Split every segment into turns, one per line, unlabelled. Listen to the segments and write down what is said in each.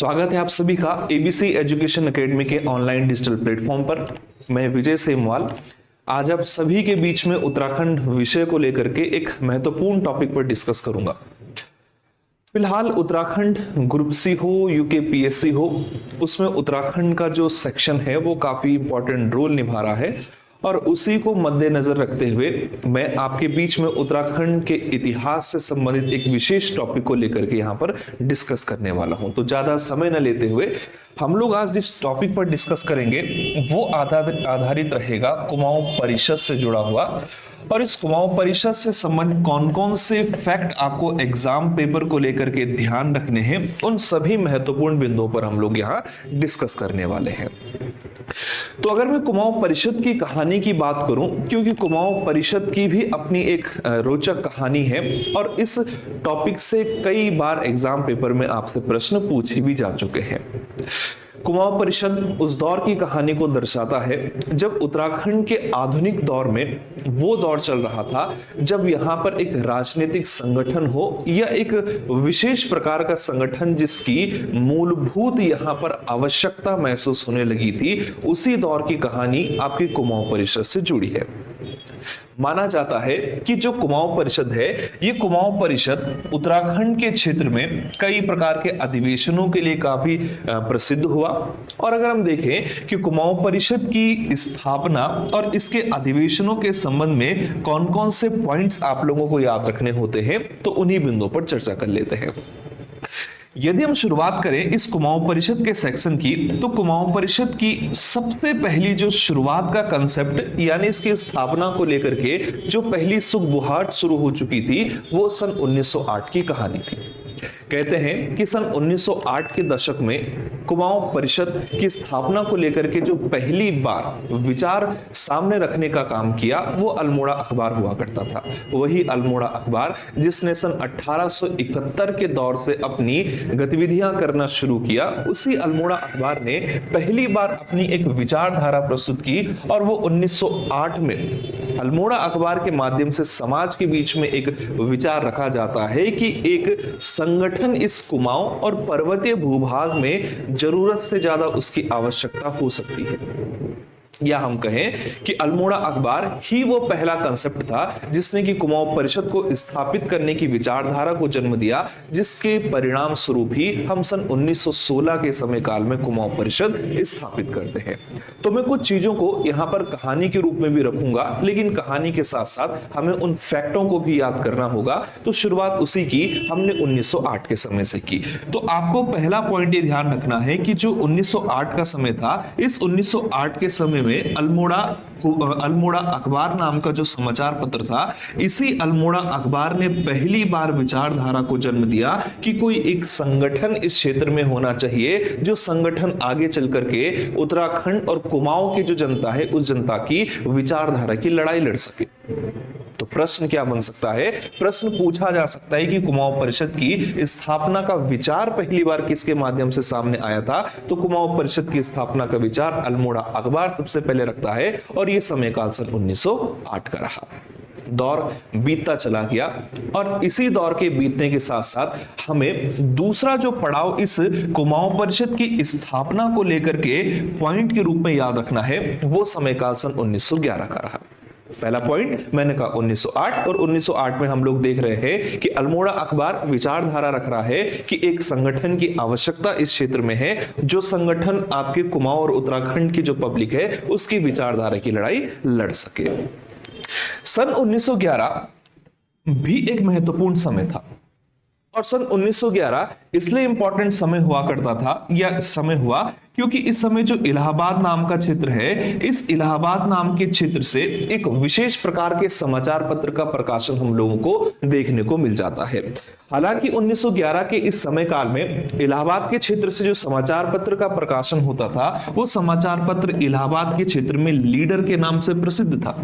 स्वागत है आप सभी का एबीसी एजुकेशन एकेडमी के ऑनलाइन डिजिटल प्लेटफॉर्म पर। मैं विजय सेमवाल आज आप सभी के बीच में उत्तराखंड विषय को लेकर के एक महत्वपूर्ण टॉपिक पर डिस्कस करूंगा। फिलहाल उत्तराखंड ग्रुप सी हो यूकेपीएससी हो, उसमें उत्तराखंड का जो सेक्शन है वो काफी इंपॉर्टेंट रोल निभा रहा है और उसी को मद्देनजर रखते हुए मैं आपके बीच में उत्तराखंड के इतिहास से संबंधित एक विशेष टॉपिक को लेकर के यहाँ पर डिस्कस करने वाला हूं। तो ज्यादा समय न लेते हुए हम लोग आज जिस टॉपिक पर डिस्कस करेंगे वो आधारित रहेगा कुमाऊं परिषद से जुड़ा हुआ, और इस कुमाऊं परिषद से संबंधित कौन कौन से फैक्ट आपको एग्जाम पेपर को लेकर के ध्यान रखने हैं, उन सभी महत्वपूर्ण बिंदुओं पर हम लोग यहाँ डिस्कस करने वाले हैं। तो अगर मैं कुमाऊं परिषद की कहानी की बात करूं, क्योंकि कुमाऊं परिषद की भी अपनी एक रोचक कहानी है और इस टॉपिक से कई बार एग्जाम पेपर में आपसे प्रश्न पूछे भी जा चुके हैं। कुमाऊं परिषद उस दौर की कहानी को दर्शाता है जब उत्तराखंड के आधुनिक दौर में वो दौर चल रहा था जब यहाँ पर एक राजनीतिक संगठन हो या एक विशेष प्रकार का संगठन जिसकी मूलभूत यहाँ पर आवश्यकता महसूस होने लगी थी। उसी दौर की कहानी आपकी कुमाऊं परिषद से जुड़ी है। माना जाता है कि जो कुमाऊं परिषद है, ये कुमाऊं परिषद उत्तराखंड के क्षेत्र में कई प्रकार के अधिवेशनों के लिए काफी प्रसिद्ध हुआ। और अगर हम देखें कि कुमाऊं परिषद की स्थापना और इसके अधिवेशनों के संबंध में कौन कौन से पॉइंट्स आप लोगों को याद रखने होते हैं, तो उन्हीं बिंदुओं पर चर्चा कर लेते हैं। यदि हम शुरुआत करें इस कुमाऊं परिषद के सेक्शन की, तो कुमाऊं परिषद की सबसे पहली जो शुरुआत का कंसेप्ट यानी इसकी स्थापना को लेकर के जो पहली सुगबुहाट शुरू हो चुकी थी वो सन 1908 की कहानी थी। कहते हैं कि सन 1908 के दशक में कुमाऊं परिषद की स्थापना को लेकर के जो पहली बार विचार सामने रखने का काम किया वो अल्मोड़ा अखबार हुआ करता था। वही अल्मोड़ा अखबार जिसने सन 1871 के दौर से अपनी गतिविधियां करना शुरू किया, उसी अल्मोड़ा अखबार ने पहली बार अपनी एक विचारधारा प्रस्तुत की और वो 1908 में अल्मोड़ा अखबार के माध्यम से समाज के बीच में एक विचार रखा जाता है कि एक संगठन इस कुमाऊं और पर्वतीय भूभाग में जरूरत से ज्यादा उसकी आवश्यकता हो सकती है। या हम कहें कि अल्मोड़ा अखबार ही वो पहला कंसेप्ट था जिसने कि कुमाऊं परिषद को स्थापित करने की विचारधारा को जन्म दिया, जिसके परिणाम स्वरूप ही हम सन 1916 के समय काल में कुमाऊं परिषद स्थापित करते हैं। तो मैं कुछ चीजों को यहाँ पर कहानी के रूप में भी रखूंगा, लेकिन कहानी के साथ साथ हमें उन फैक्टों को भी याद करना होगा। तो शुरुआत उसी की हमने 1908 के समय से की। तो आपको पहला पॉइंट ये ध्यान रखना है कि जो 1908 का समय था, इस 1908 के समय में अल्मोड़ा अखबार नाम का जो समाचार पत्र था, इसी अल्मोड़ा अखबार ने पहली बार विचारधारा को जन्म दिया कि कोई एक संगठन इस क्षेत्र में होना चाहिए जो संगठन आगे चल करके उत्तराखंड और कुमाऊं की जो जनता है उस जनता की विचारधारा की लड़ाई लड़ सके। तो प्रश्न क्या बन सकता है? प्रश्न पूछा जा सकता है कि कुमाऊं परिषद की स्थापना का विचार पहली बार किसके माध्यम से सामने आया था? तो कुमाऊं परिषद की स्थापना का विचार अल्मोड़ा अखबार सबसे पहले रखता है और यह समय काल सन 1908 का रहा। दौर बीतता चला गया और इसी दौर के बीतने के साथ साथ हमें दूसरा जो पड़ाव इस कुमाऊं परिषद की स्थापना को लेकर के पॉइंट के रूप में याद रखना है, वो समय काल सन 1911 का रहा। पहला पॉइंट मैंने कहा 1908, और 1908 में हम लोग देख रहे हैं कि अल्मोड़ा अखबार विचारधारा रख रहा है कि एक संगठन की आवश्यकता इस क्षेत्र में है, जो संगठन आपके कुमाऊं और उत्तराखंड की जो पब्लिक है उसकी विचारधारा की लड़ाई लड़ सके। सन 1911 भी एक महत्वपूर्ण समय था और सन 1911 इसलिए इंपॉर्टेंट समय हुआ करता था या समय हुआ क्योंकि इस समय जो इलाहाबाद नाम का क्षेत्र है, इस इलाहाबाद नाम के क्षेत्र से एक विशेष प्रकार के समाचार पत्र का प्रकाशन हम लोगों को देखने को मिल जाता है। हालांकि 1911 के इस समय काल में इलाहाबाद के क्षेत्र से जो समाचार पत्र का प्रकाशन होता था वो समाचार पत्र इलाहाबाद के क्षेत्र में लीडर के नाम से प्रसिद्ध था।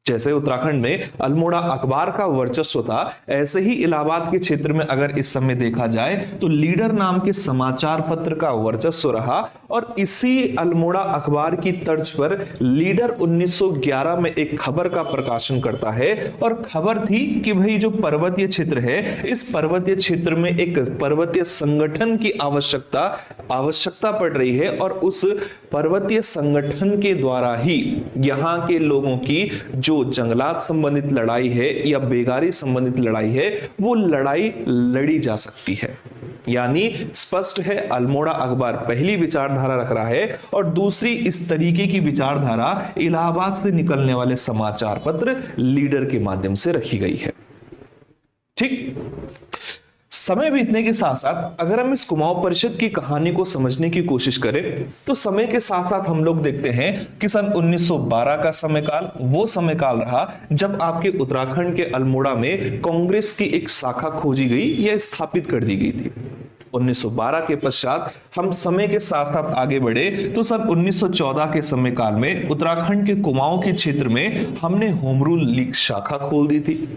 जैसे उत्तराखंड में अल्मोड़ा अखबार का वर्चस्व था, ऐसे ही इलाहाबाद के क्षेत्र में अगर इस समय देखा जाए तो लीडर नाम के समाचार पत्र का वर्चस्व रहा। और इसी अल्मोड़ा अखबार की तर्ज पर लीडर 1911 में एक खबर का प्रकाशन करता है, और खबर थी कि भाई जो पर्वतीय क्षेत्र है, इस पर्वतीय क्षेत्र में एक पर्वतीय संगठन की आवश्यकता पड़ रही है, और उस पर्वतीय संगठन के द्वारा ही यहां के लोगों की जो जंगलात संबंधित लड़ाई है या बेगारी संबंधित लड़ाई है, वो लड़ाई लड़ी जा सकती है। यानी स्पष्ट है, अल्मोड़ा अखबार पहली विचारधारा रख रहा है, और दूसरी इस तरीके की विचारधारा इलाहाबाद से निकलने वाले समाचार पत्र लीडर के माध्यम से रखी गई है। ठीक, समय बीतने के साथ साथ अगर हम इस कुमाऊं परिषद की कहानी को समझने की कोशिश करें तो समय के साथ साथ हम लोग देखते हैं कि सन 1912 का समयकाल वो समयकाल रहा जब आपके उत्तराखंड के अल्मोड़ा में कांग्रेस की एक शाखा खोजी गई या स्थापित कर दी गई थी। 1912 के पश्चात हम समय के साथ साथ आगे बढ़े तो सन 1914 के समयकाल में उत्तराखंड के कुमाऊं के क्षेत्र में हमने होम रूल लीग शाखा खोल दी थी।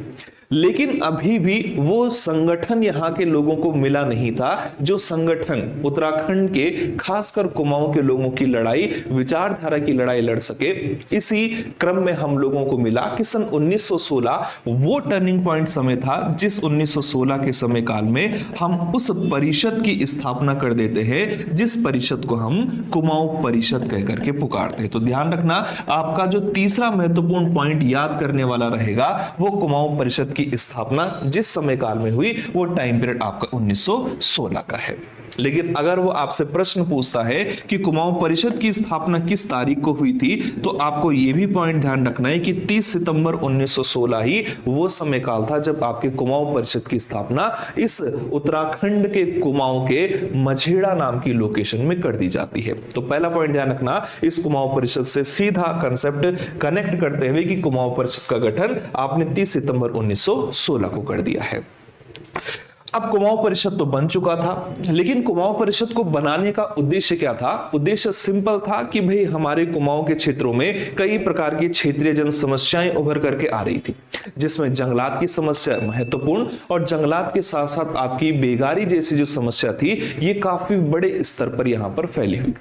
लेकिन अभी भी वो संगठन यहां के लोगों को मिला नहीं था, जो संगठन उत्तराखंड के खासकर कुमाऊं के लोगों की लड़ाई, विचारधारा की लड़ाई लड़ सके। इसी क्रम में हम लोगों को मिला कि सन 1916 वो टर्निंग पॉइंट समय था जिस 1916 के समय काल में हम उस परिषद की स्थापना कर देते हैं जिस परिषद को हम कुमाऊं परिषद कह करके पुकारते हैं। तो ध्यान रखना, आपका जो तीसरा महत्वपूर्ण पॉइंट याद करने वाला रहेगा वो कुमाऊं परिषद की स्थापना जिस समय काल में हुई, वो टाइम पीरियड आपका 1916 का है। लेकिन अगर वो आपसे प्रश्न पूछता है कि कुमाऊं परिषद की स्थापना किस तारीख को हुई थी, तो आपको यह भी पॉइंट ध्यान रखना है कि 30 सितंबर 1916 ही वो समय काल था जब आपके कुमाऊं परिषद की स्थापना इस उत्तराखंड के कुमाऊं के मझेड़ा नाम की लोकेशन में कर दी जाती है। तो पहला पॉइंट ध्यान रखना, इस कुमाऊं परिषद से सीधा कंसेप्ट कनेक्ट करते हुए कि कुमाऊं परिषद का गठन आपने 30 सितंबर 1916 को कर दिया है। अब कुमाऊं परिषद तो बन चुका था, लेकिन कुमाऊं परिषद को बनाने का उद्देश्य क्या था? उद्देश्य सिंपल था कि भाई हमारे कुमाऊं के क्षेत्रों में कई प्रकार की क्षेत्रीय जन समस्याएं उभर करके आ रही थी, जिसमें जंगलात की समस्या महत्वपूर्ण, और जंगलात के साथ साथ आपकी बेगारी जैसी जो समस्या थी ये काफी बड़े स्तर पर यहां पर फैली हुई।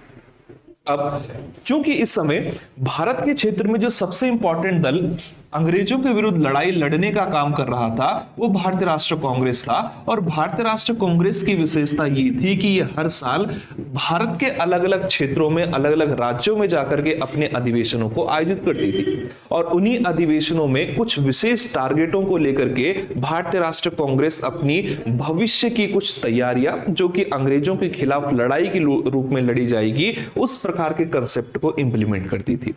अब चूंकि इस समय भारत के क्षेत्र में जो सबसे इंपॉर्टेंट दल अंग्रेजों के विरुद्ध लड़ाई लड़ने का काम कर रहा था वो भारतीय राष्ट्रीय कांग्रेस था, और भारतीय राष्ट्रीय कांग्रेस की विशेषता ये थी कि ये हर साल भारत के अलग अलग क्षेत्रों में, अलग अलग राज्यों में जाकर के अपने अधिवेशनों को आयोजित करती थी, और उन्हीं अधिवेशनों में कुछ विशेष टारगेटों को लेकर के भारतीय राष्ट्रीय कांग्रेस अपनी भविष्य की कुछ तैयारियां, जो कि अंग्रेजों के खिलाफ लड़ाई के रूप में लड़ी जाएगी, उस प्रकार के कंसेप्ट को इंप्लीमेंट करती थी।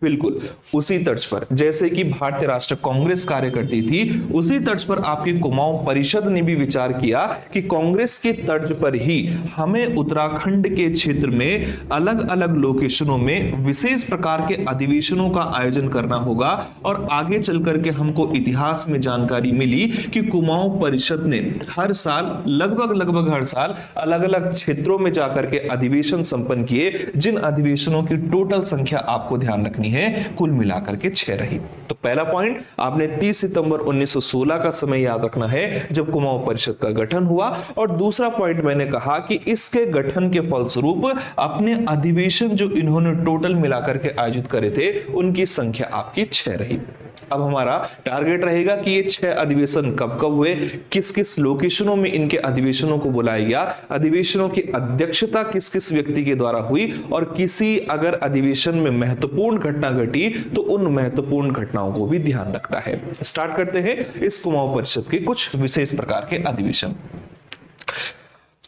बिल्कुल उसी तर्ज पर जैसे कि भारतीय राष्ट्रीय कांग्रेस कार्य करती थी, उसी तर्ज पर आपकी कुमाऊं परिषद ने भी विचार किया कि कांग्रेस के तर्ज पर ही हमें उत्तराखंड के क्षेत्र में अलग अलग लोकेशनों में विशेष प्रकार के अधिवेशनों का आयोजन करना होगा। और आगे चल करके हमको इतिहास में जानकारी मिली कि कुमाऊं परिषद ने हर साल लगभग हर साल अलग अलग क्षेत्रों में जाकर के अधिवेशन संपन्न किए, जिन अधिवेशनों की टोटल संख्या आपको ध्यान रखनी है कुल मिलाकर के 6 रही। तो पहला पॉइंट आपने 30 सितंबर 1916 का समय याद रखना है जब कुमाऊं परिषद का गठन हुआ, और दूसरा पॉइंट मैंने कहा कि इसके गठन के फलस्वरूप अपने अधिवेशन जो इन्होंने टोटल मिलाकर के आयोजित करे थे उनकी संख्या आपकी 6 रही। अब हमारा टारगेट रहेगा कि ये 6 अधिवेशन कब कब हुए, किस किस लोकेशनों में इनके अधिवेशनों को बुलाया गया, अधिवेशनों की अध्यक्षता किस किस व्यक्ति के द्वारा हुई, और किसी अगर अधिवेशन में महत्वपूर्ण घटना घटी तो उन महत्वपूर्ण घटनाओं को भी ध्यान रखना है। स्टार्ट करते हैं इस कुमाऊं परिषद के कुछ विशेष प्रकार के अधिवेशन।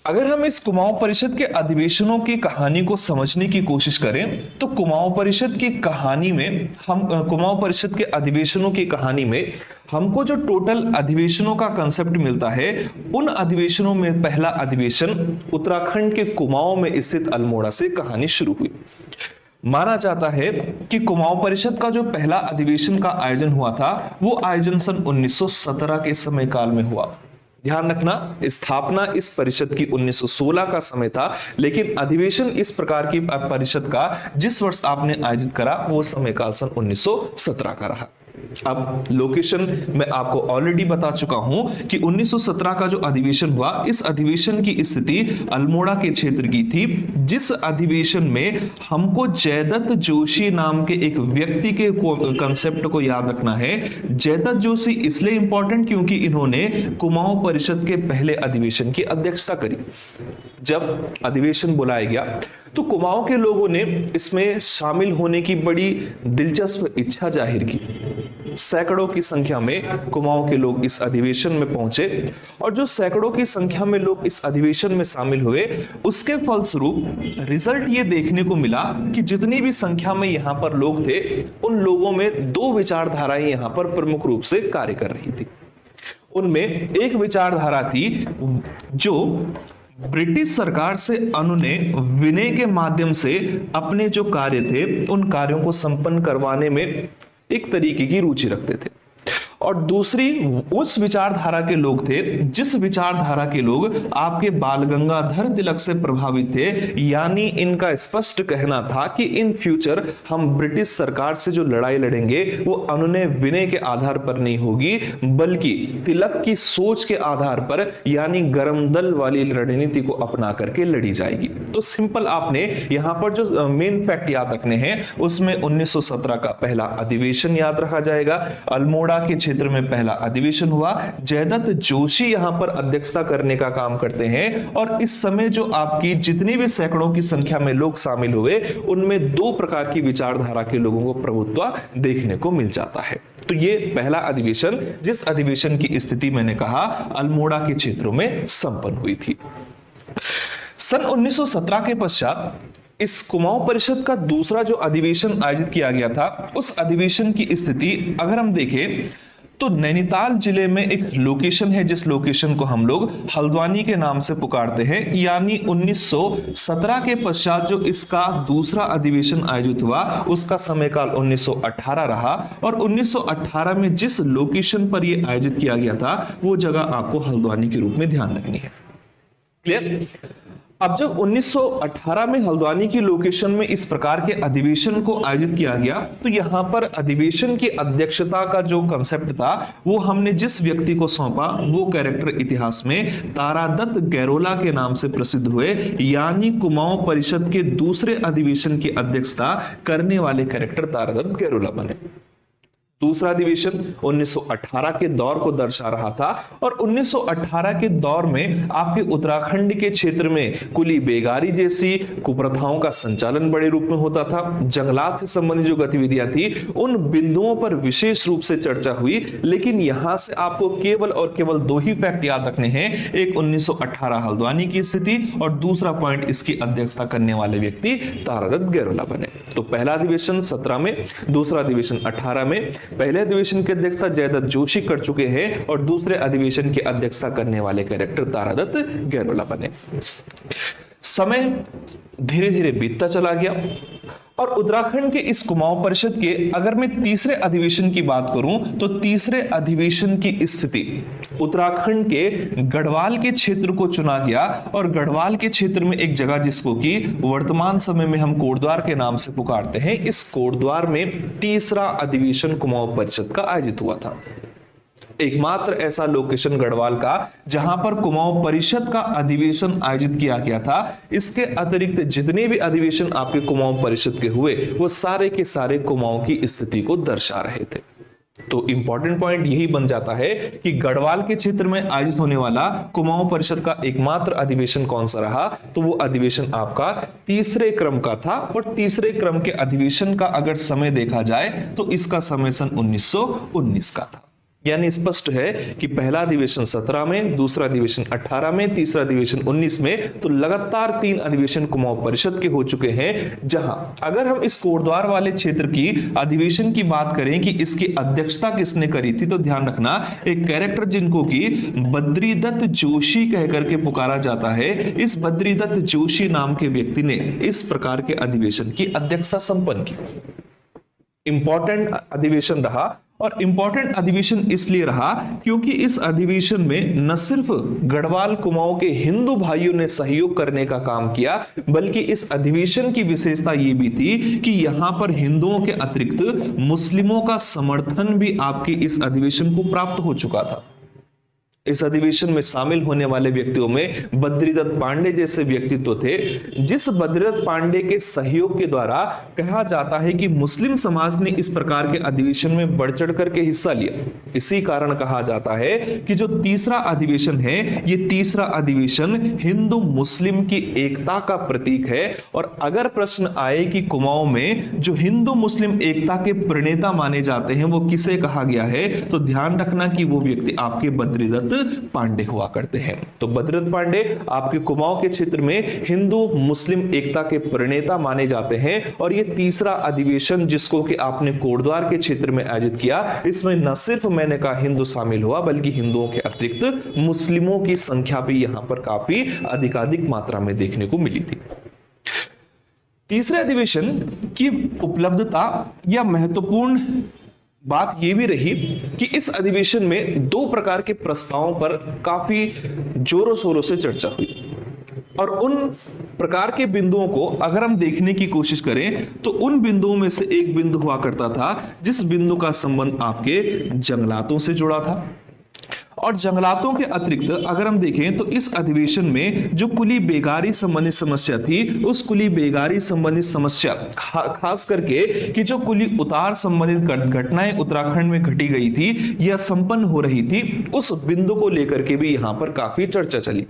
अगर हम इस कुमाऊं परिषद के अधिवेशनों की कहानी को समझने की कोशिश करें तो कुमाऊं परिषद की कहानी में कुमाऊं परिषद के अधिवेशनों की कहानी में हमको जो टोटल अधिवेशनों का कंसेप्ट मिलता है, उन अधिवेशनों में पहला अधिवेशन उत्तराखंड के कुमाऊं में स्थित अल्मोड़ा से कहानी शुरू हुई। माना जाता है कि कुमाऊं परिषद का जो पहला अधिवेशन का आयोजन हुआ था वो आयोजन सन 1917 के समय काल में हुआ। ध्यान रखना, स्थापना इस परिषद की 1916 का समय था, लेकिन अधिवेशन इस प्रकार की परिषद का जिस वर्ष आपने आयोजित करा वो समय काल सन 1917 का रहा। अब लोकेशन मैं आपको ऑलरेडी बता चुका हूं कि 1917 का जो अधिवेशन हुआ, इस अधिवेशन की स्थिति अल्मोड़ा के क्षेत्र की थी, जिस अधिवेशन में हमको जयदत्त जोशी नाम के एक व्यक्ति के कंसेप्ट को याद रखना है। जयदत्त जोशी इसलिए इंपॉर्टेंट क्योंकि इन्होंने कुमाऊं परिषद के पहले अधिवेशन की अध्यक्षता करी। जब अधिवेशन बुलाया गया तो कुमाऊं के लोगों ने इसमें शामिल होने की बड़ी दिलचस्प इच्छा जाहिर की। सैकड़ों की संख्या में कुमाऊं के लोग इस अधिवेशन में पहुंचे, और जो सैकड़ों की संख्या में लोग इस अधिवेशन में शामिल हुए, उसके फलस्वरूप रिजल्ट ये देखने को मिला कि जितनी भी संख्या में यहां पर लोग थे, उन लोगों में दो विचारधाराएं यहां पर प्रमुख रूप से कार्य कर रही थी। उनमें एक विचारधारा थी जो ब्रिटिश सरकार से अनुनय विनय के माध्यम से अपने जो कार्य थे उन कार्यों को संपन्न करवाने में एक तरीके की रुचि रखते थे, और दूसरी उस विचारधारा के लोग थे जिस विचारधारा के लोग आपके बाल गंगाधर तिलक से प्रभावित थे। यानी इनका स्पष्ट कहना था कि इन फ्यूचर हम ब्रिटिश सरकार से जो लड़ाई लड़ेंगे वो अनुनय विनय के आधार पर नहीं होगी, बल्कि तिलक की सोच के आधार पर, यानी गरम दल वाली रणनीति को अपना करके लड़ी जाएगी। तो सिंपल आपने यहां पर जो मेन फैक्ट याद रखने हैं, उसमें 1917 का पहला अधिवेशन याद रखा जाएगा। अल्मोड़ा के क्षेत्र में पहला अधिवेशन हुआ, जयदत्त जोशी यहां पर अध्यक्षता करने का काम करते हैं, और इस समय जो आपकी जितनी भी सैकड़ों की संख्या में लोग शामिल हुए, उनमें दो प्रकार की विचारधारा के लोगों को प्रभुत्व देखने को मिल जाता है। तो ये पहला अधिवेशन, जिस अधिवेशन की स्थिति मैंने कहा अल्मोड़ा के क्षेत्रों में संपन्न हुई थी। सन 1917 के पश्चात इस कुमाऊं परिषद का दूसरा जो अधिवेशन आयोजित किया गया था, उस अधिवेशन की स्थिति अगर हम देखें तो नैनीताल जिले में एक लोकेशन है, जिस लोकेशन को हम लोग हल्द्वानी के नाम से पुकारते हैं। यानी 1917 के पश्चात जो इसका दूसरा अधिवेशन आयोजित हुआ, उसका समय काल 1918 रहा, और 1918 में जिस लोकेशन पर यह आयोजित किया गया था वो जगह आपको हल्द्वानी के रूप में ध्यान रखनी है। क्लियर? अब जब 1918 में हल्द्वानी की लोकेशन में इस प्रकार के अधिवेशन को आयोजित किया गया, तो यहां पर अधिवेशन की अध्यक्षता का जो कंसेप्ट था वो हमने जिस व्यक्ति को सौंपा, वो कैरेक्टर इतिहास में तारादत्त गैरोला के नाम से प्रसिद्ध हुए। यानी कुमाऊं परिषद के दूसरे अधिवेशन की अध्यक्षता करने वाले कैरेक्टर तारादत्त गैरोला बने। दूसरा अधिवेशन 1918 के दौर को दर्शा रहा था, और 1918 के दौर में आपके उत्तराखंड के क्षेत्र में कुली बेगारी जैसी कुप्रथाओं का संचालन बड़े रूप में होता था। जंगलात से संबंधित जो गतिविधियां थी उन बिंदुओं पर विशेष रूप से चर्चा हुई। लेकिन यहां से आपको केवल और केवल दो ही फैक्ट याद रखने हैं, एक 1918 हल्द्वानी की स्थिति, और दूसरा पॉइंट इसकी अध्यक्षता करने वाले व्यक्ति तारादत्त गैरोला बने। तो पहला अधिवेशन 17 में, दूसरा अधिवेशन 18 में। पहले अधिवेशन की अध्यक्षता जयदत्त जोशी कर चुके हैं, और दूसरे अधिवेशन की अध्यक्षता करने वाले कैरेक्टर तारादत्त गैरोला बने। समय धीरे धीरे बीतता चला गया, और उत्तराखंड के इस कुमाऊं परिषद के अगर मैं तीसरे अधिवेशन की बात करूं, तो तीसरे अधिवेशन की स्थिति उत्तराखंड के गढ़वाल के क्षेत्र को चुना गया, और गढ़वाल के क्षेत्र में एक जगह जिसको कि वर्तमान समय में हम कोटद्वार के नाम से पुकारते हैं, इस कोटद्वार में तीसरा अधिवेशन कुमाऊं परिषद का आयोजित हुआ था। एकमात्र ऐसा लोकेशन गढ़वाल का जहां पर कुमाऊं परिषद का अधिवेशन आयोजित किया गया था। इसके अतिरिक्त जितने भी अधिवेशन आपके कुमाऊं परिषद के हुए, वो सारे के सारे कुमाऊं की स्थिति को दर्शा रहे थे। तो इंपॉर्टेंट पॉइंट यही बन जाता है कि गढ़वाल के क्षेत्र में आयोजित होने वाला कुमाऊं परिषद का एकमात्र अधिवेशन कौन सा रहा, तो वो अधिवेशन आपका तीसरे क्रम का था। और तीसरे क्रम के अधिवेशन का अगर समय देखा जाए तो इसका समय सन 1919 का था। यानी स्पष्ट है कि पहला अधिवेशन 17 में, दूसरा अधिवेशन 18 में, तीसरा अधिवेशन 19 में, तो लगातार 3 अधिवेशन कुमाऊं परिषद के हो चुके हैं। जहां अगर हम इस कोटद्वार वाले क्षेत्र की अधिवेशन की बात करें कि इसकी अध्यक्षता किसने करी थी, तो ध्यान रखना एक कैरेक्टर जिनको कि बद्रीदत्त जोशी कहकर के पुकारा जाता है, इस बद्रीदत्त जोशी नाम के व्यक्ति ने इस प्रकार के अधिवेशन की अध्यक्षता संपन्न की। इंपॉर्टेंट अधिवेशन रहा, और इंपॉर्टेंट अधिवेशन इसलिए रहा क्योंकि इस अधिवेशन में न सिर्फ गढ़वाल कुमाऊं के हिंदू भाइयों ने सहयोग करने का काम किया, बल्कि इस अधिवेशन की विशेषता यह भी थी कि यहां पर हिंदुओं के अतिरिक्त मुस्लिमों का समर्थन भी आपके इस अधिवेशन को प्राप्त हो चुका था। इस अधिवेशन में शामिल होने वाले व्यक्तियों में बद्रीदत्त पांडे जैसे व्यक्तित्व थे, जिस बद्रीदत्त पांडे के सहयोग के द्वारा कहा जाता है कि मुस्लिम समाज ने इस प्रकार के अधिवेशन में बढ़ चढ़ करके हिस्सा लिया। इसी कारण कहा जाता है कि जो तीसरा अधिवेशन है, ये तीसरा अधिवेशन हिंदू मुस्लिम की एकता का प्रतीक है। और अगर प्रश्न आए कि कुमाऊं में जो हिंदू मुस्लिम एकता के प्रणेता माने जाते हैं वो किसे कहा गया है, तो ध्यान रखना कि वो व्यक्ति आपके बद्रीदत्त पांडे हुआ करते हैं। तो बद्रीदत्त पांडे आपके कुमाऊं के क्षेत्र में हिंदू मुस्लिम एकता के प्रणेता माने जाते हैं। और ये तीसरा अधिवेशन जिसको कि आपने कोटद्वार के क्षेत्र में आयोजित किया, इसमें न सिर्फ मैंने कहा हिंदू शामिल हुआ, बल्कि हिंदुओं के अतिरिक्त मुस्लिमों की संख्या भी यहां पर काफी अधिकाधिक मात्रा में देखने को मिली थी। तीसरे अधिवेशन की उपलब्धता या महत्वपूर्ण बात यह भी रही कि इस अधिवेशन में दो प्रकार के प्रस्तावों पर काफी जोरों शोरों से चर्चा हुई। और उन प्रकार के बिंदुओं को अगर हम देखने की कोशिश करें तो उन बिंदुओं में से एक बिंदु हुआ करता था जिस बिंदु का संबंध आपके जंगलातों से जुड़ा था। और जंगलातों के अतिरिक्त अगर हम देखें तो इस अधिवेशन में जो कुली बेगारी संबंधित समस्या थी, उस कुली बेगारी संबंधित समस्या खास करके कि जो कुली उतार संबंधित घटनाएं उत्तराखंड में घटी गई थी या संपन्न हो रही थी, उस बिंदु को लेकर के भी यहां पर काफी चर्चा चली।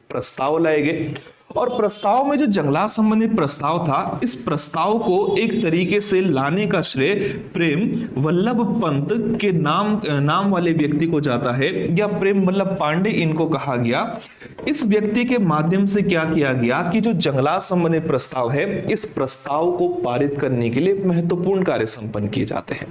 प्रस्ताव लाए गए और प्रस्ताव में जो जंगलात संबंधित प्रस्ताव था, इस प्रस्ताव को एक तरीके से लाने का श्रेय प्रेम वल्लभ पंत के नाम वाले व्यक्ति को जाता है, या प्रेम वल्लभ पांडे इनको कहा गया। इस व्यक्ति के माध्यम से क्या किया गया कि जो जंगलात संबंधित प्रस्ताव है, इस प्रस्ताव को पारित करने के लिए महत्वपूर्ण कार्य संपन्न किए जाते हैं।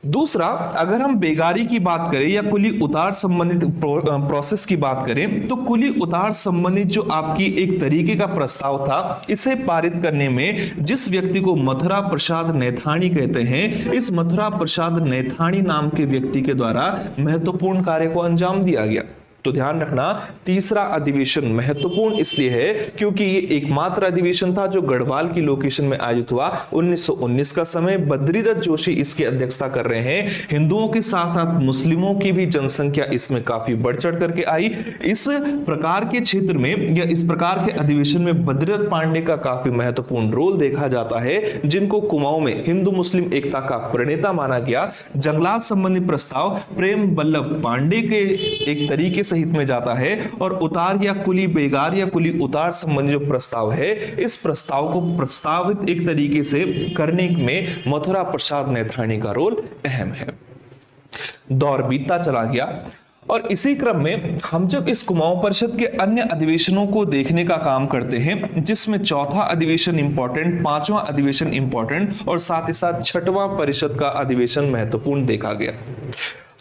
दूसरा, अगर हम बेगारी की बात करें या कुली उतार संबंधित प्रोसेस की बात करें, तो कुली उतार संबंधित जो आपकी एक तरीके का प्रस्ताव था, इसे पारित करने में जिस व्यक्ति को मथुरा प्रसाद नैथानी कहते हैं, इस मथुरा प्रसाद नैथानी नाम के व्यक्ति के द्वारा महत्वपूर्ण कार्य को अंजाम दिया गया। तो ध्यान रखना, तीसरा अधिवेशन महत्वपूर्ण इसलिए है क्योंकि ये एकमात्र अधिवेशन था जो गढ़वाल की लोकेशन में आयोजित हुआ। 1919 का समय, बद्रीदत्त जोशी इसकी अध्यक्षता कर रहे हैं। हिंदुओं के साथ साथ मुस्लिमों की भी जनसंख्या इसमें काफी बढ़ चढ़ करके आई। इस प्रकार के क्षेत्र में या इस प्रकार के अधिवेशन में बद्रीदत्त पांडे का काफी महत्वपूर्ण रोल देखा जाता है, जिनको कुमाऊं में हिंदू मुस्लिम एकता का प्रणेता माना गया। जंगलात संबंधी प्रस्ताव प्रेम वल्लभ पांडे के एक तरीके हित में जाता है, और उतार या कुली बेगार या कुली उतार संबंधी जो प्रस्ताव है, इस प्रस्ताव को प्रस्तावित एक तरीके से करने में मथुरा प्रसाद नैथानी का रोल अहम है। दौर बीतता चला गया और इसी क्रम में हम जब इस कुमाऊं परिषद के अन्य अधिवेशनों को देखने का काम करते हैं, जिसमें चौथा अधिवेशन इंपॉर्टेंट, पांचवा अधिवेशन इंपॉर्टेंट और साथ ही साथ छठवां परिषद का अधिवेशन महत्वपूर्ण देखा गया।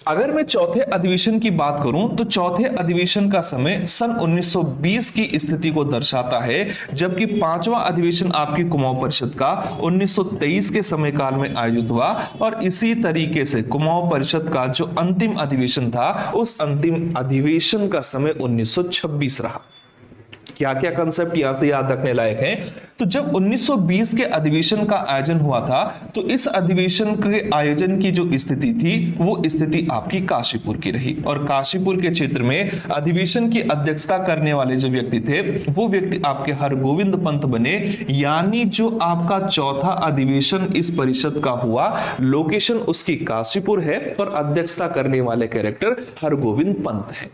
अगर मैं चौथे अधिवेशन की बात करूं तो चौथे अधिवेशन का समय सन 1920 की स्थिति को दर्शाता है, जबकि पांचवा अधिवेशन आपकी कुमाऊं परिषद का 1923 के समय काल में आयोजित हुआ। और इसी तरीके से कुमाऊं परिषद का जो अंतिम अधिवेशन था, उस अंतिम अधिवेशन का समय 1926 रहा। क्या क्या कंसेप्ट यहां से याद रखने लायक हैं? तो जब 1920 के अधिवेशन का आयोजन हुआ था, तो इस अधिवेशन के आयोजन की जो स्थिति थी, वो स्थिति आपकी काशीपुर की रही। और काशीपुर के क्षेत्र में अधिवेशन की अध्यक्षता करने वाले जो व्यक्ति थे, वो व्यक्ति आपके हरगोविंद पंत बने। यानी जो आपका चौथा अधिवेशन इस परिषद का हुआ, लोकेशन उसकी काशीपुर है और अध्यक्षता करने वाले कैरेक्टर हरगोविंद पंत है।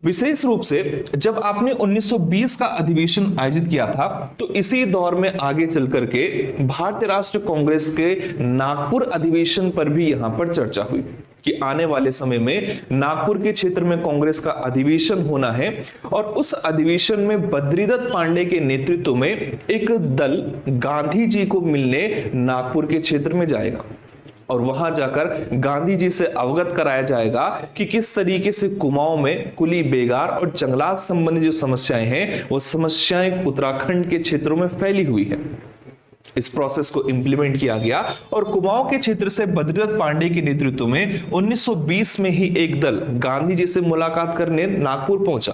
विशेष रूप से जब आपने 1920 का अधिवेशन आयोजित किया था, तो इसी दौर में आगे चल करके भारतीय राष्ट्रीय कांग्रेस के नागपुर अधिवेशन पर भी यहां पर चर्चा हुई कि आने वाले समय में नागपुर के क्षेत्र में कांग्रेस का अधिवेशन होना है। और उस अधिवेशन में बद्रीदत्त पांडे के नेतृत्व में एक दल गांधी जी को मिलने नागपुर के क्षेत्र में जाएगा और वहां जाकर गांधी जी से अवगत कराया जाएगा कि किस तरीके से कुमाऊं में कुली बेगार और जंगलात संबंधी जो समस्याएं हैं, वो समस्याएं उत्तराखंड के क्षेत्रों में फैली हुई है। इस प्रोसेस को इंप्लीमेंट किया गया और कुमाऊं के क्षेत्र से बद्रीदत्त पांडे के नेतृत्व में 1920 में ही एक दल गांधी जी से मुलाकात करने नागपुर पहुंचा।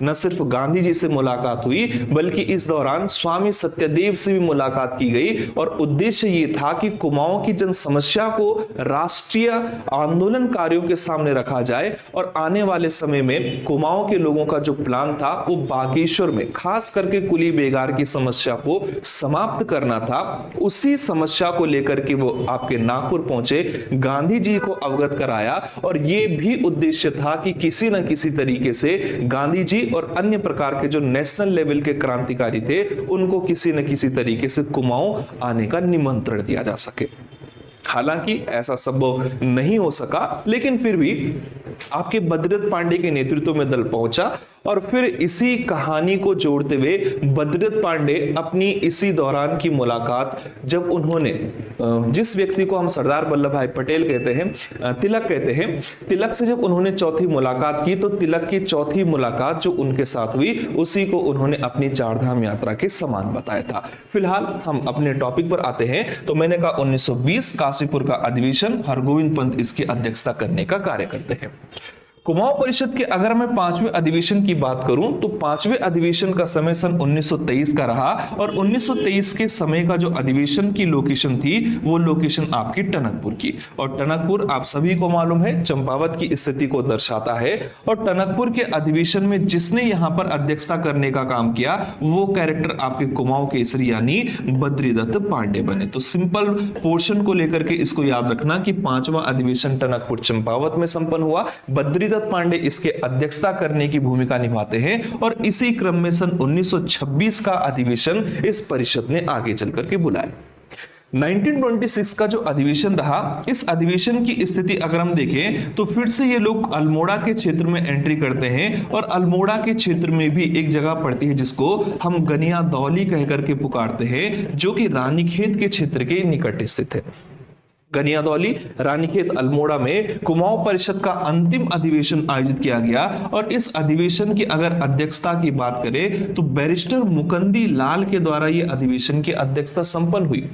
न सिर्फ गांधी जी से मुलाकात हुई बल्कि इस दौरान स्वामी सत्यदेव से भी मुलाकात की गई और उद्देश्य ये था कि कुमाऊं की जन समस्या को राष्ट्रीय आंदोलनकारियों के सामने रखा जाए और आने वाले समय में कुमाऊं के लोगों का जो प्लान था वो बागेश्वर में खास करके कुली बेगार की समस्या को समाप्त करना था। उसी समस्या को लेकर के वो आपके नागपुर पहुंचे, गांधी जी को अवगत कराया और ये भी उद्देश्य था कि किसी न किसी तरीके से गांधी जी और अन्य प्रकार के जो नेशनल लेवल के क्रांतिकारी थे उनको किसी न किसी तरीके से कुमाऊं आने का निमंत्रण दिया जा सके। हालांकि ऐसा संभव नहीं हो सका, लेकिन फिर भी आपके बद्रीदत्त पांडे के नेतृत्व में दल पहुंचा और फिर इसी कहानी को जोड़ते हुए बद्रीदत्त पांडे अपनी इसी दौरान की मुलाकात जब उन्होंने जिस व्यक्ति को हम सरदार वल्लभ भाई पटेल कहते हैं, तिलक कहते हैं, तिलक से जब उन्होंने चौथी मुलाकात की तो तिलक की चौथी मुलाकात जो उनके साथ हुई उसी को उन्होंने अपनी चारधाम यात्रा के समान बताया था। फिलहाल हम अपने टॉपिक पर आते हैं। तो मैंने कहा 1920 काशीपुर का अधिवेशन, हरगोविंद पंत इसकी अध्यक्षता करने का कार्य करते हैं। कुमाऊं परिषद के अगर मैं 5वें अधिवेशन की बात करूं तो 5वें अधिवेशन का समय सन 1923 का रहा और 1923 के समय का जो अधिवेशन की लोकेशन थी वो लोकेशन आपकी टनकपुर की, और टनकपुर आप सभी को मालूम है चंपावत की स्थिति को दर्शाता है। और टनकपुर के अधिवेशन में जिसने यहां पर अध्यक्षता करने का काम किया वो कैरेक्टर आपके कुमाऊं केसरी यानी बद्रीदत्त पांडे बने। तो सिंपल पोर्शन को लेकर के इसको याद रखना कि 5वां अधिवेशन टनकपुर चंपावत में संपन्न हुआ, बद्रीदत्त पांडे इसके अध्यक्षता करने की भूमिका निभाते हैं और इसी क्रम में सन 1926 का अधिवेशन इस परिषद ने आगे चलकर के बुलाया। 1926 का जो अधिवेशन रहा, इस अधिवेशन की स्थिति अगर हम देखें तो फिर से ये लोग अल्मोड़ा के क्षेत्र में एंट्री करते हैं और अल्मोड़ा के क्षेत्र में भी एक जगह पड़ती है जिसको हम गनिया दौली कहकर के पुकारते हैं, जो कि रानीखेत के क्षेत्र के निकट स्थित है। गनियादौली रानीखेत अल्मोड़ा में कुमाऊं परिषद का अंतिम अधिवेशन आयोजित किया गया और इस अधिवेशन की अगर अध्यक्षता की बात करें तो बैरिस्टर मुकंदी लाल के द्वारा यह अधिवेशन की अध्यक्षता संपन्न हुई।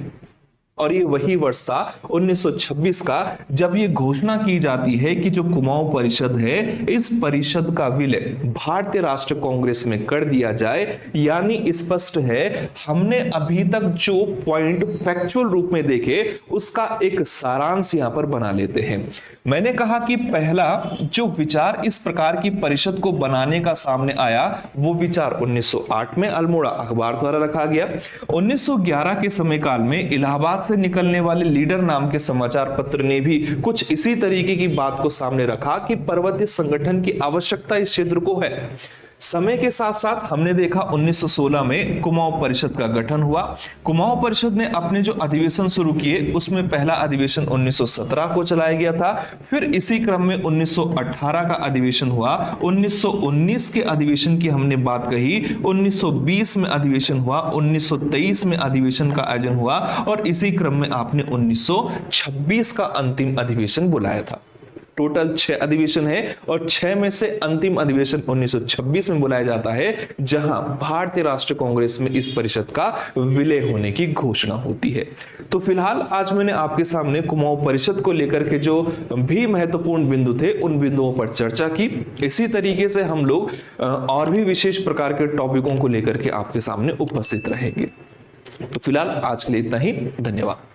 और ये वही वर्ष था 1926 का जब ये घोषणा की जाती है कि जो कुमाऊं परिषद है इस परिषद का विलय भारतीय राष्ट्रीय कांग्रेस में कर दिया जाए। यानी स्पष्ट है हमने अभी तक जो पॉइंट फैक्चुअल रूप में देखे उसका एक सारांश यहां पर बना लेते हैं। मैंने कहा कि पहला जो विचार इस प्रकार की परिषद को बनाने का सामने आया वो विचार 1908 में अल्मोड़ा अखबार द्वारा रखा गया। 1911 के समय काल में इलाहाबाद से निकलने वाले लीडर नाम के समाचार पत्र ने भी कुछ इसी तरीके की बात को सामने रखा कि पर्वतीय संगठन की आवश्यकता इस क्षेत्र को है। समय के साथ साथ हमने देखा 1916 में कुमाऊं परिषद का गठन हुआ। कुमाऊं परिषद ने अपने जो अधिवेशन शुरू किए उसमें पहला अधिवेशन 1917 को चलाया गया था। फिर इसी क्रम में 1918 का अधिवेशन हुआ, 1919 के अधिवेशन की हमने बात कही, 1920 में अधिवेशन हुआ, 1923 में अधिवेशन का आयोजन हुआ और इसी क्रम में आपने 1926 का अंतिम अधिवेशन बुलाया था। टोटल 6 अधिवेशन है और 6 में से अंतिम अधिवेशन 1926 में बुलाया जाता है जहां भारतीय राष्ट्रीय कांग्रेस में इस परिषद का विलय होने की घोषणा होती है। तो फिलहाल आज मैंने आपके सामने कुमाऊं परिषद को लेकर के जो भी महत्वपूर्ण बिंदु थे उन बिंदुओं पर चर्चा की। इसी तरीके से हम लोग और भी विशेष प्रकार के टॉपिकों को लेकर के आपके सामने उपस्थित रहेंगे। तो फिलहाल आज के लिए इतना ही, धन्यवाद।